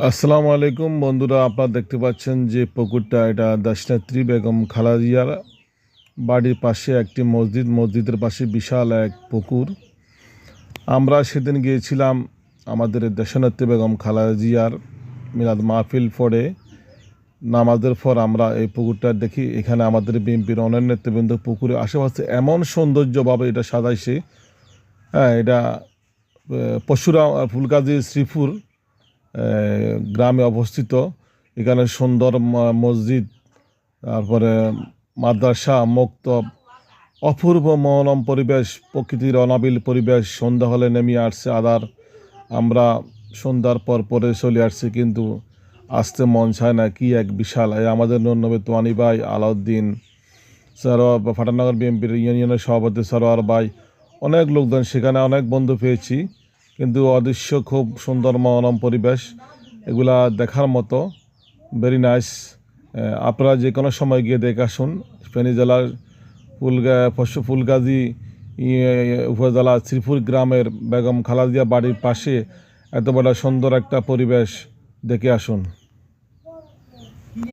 আসসালামু আলাইকুম বন্ধুরা, আপনারা দেখতে পাচ্ছেন যে পুকুরটা, এটা দেশনেত্রী বেগম খালেদা জিয়ার বাড়ির পাশে একটি মসজিদের পাশে বিশাল এক পুকুর। আমরা সেদিন গিয়েছিলাম আমাদের দেশনেত্রী বেগম খালেদা জিয়ার মিলাদ মাহফিল পড়ে নামাজের পর আমরা এই পুকুরটা দেখি। এখানে আমাদের বিএনপির অনেক নেতৃবৃন্দ পুকুরের আশেপাশে এমন সৌন্দর্যভাবে এটা সাজাইছে। হ্যাঁ, এটা পরশুরাম ফুলগাজী শ্রীপুর গ্রামে অবস্থিত। এখানে সুন্দর মসজিদ, তারপরে মাদ্রাসা, মক্তব, অপূর্ব মনোরম পরিবেশ, প্রকৃতির অনাবিল পরিবেশ। সন্ধ্যা হলে নেমে আসছে আধার। আমরা সন্ধ্যার পর পরে চলে আসছি, কিন্তু আসতে মন চায় না। কি এক বিশাল! আমাদের নন্নবে তোয়ানি ভাই, আলাউদ্দিন সরোয়ার, ফাটানগর বিএনপির ইউনিয়নের সভাপতি সরোয়ার ভাই, অনেক লোকজন সেখানে, অনেক বন্ধু পেয়েছি। কিন্তু অদৃশ্য খুব সুন্দর মনোরম পরিবেশ, এগুলা দেখার মতো। Very nice. আপনারা যে কোনো সময় গিয়ে দেখে আসুন। ফেনী জেলার ফুলগাজী উপজেলা শ্রীপুর গ্রামের বেগম খালেদা জিয়া বাড়ির পাশে এত বড় সুন্দর একটা পরিবেশ দেখে আসুন।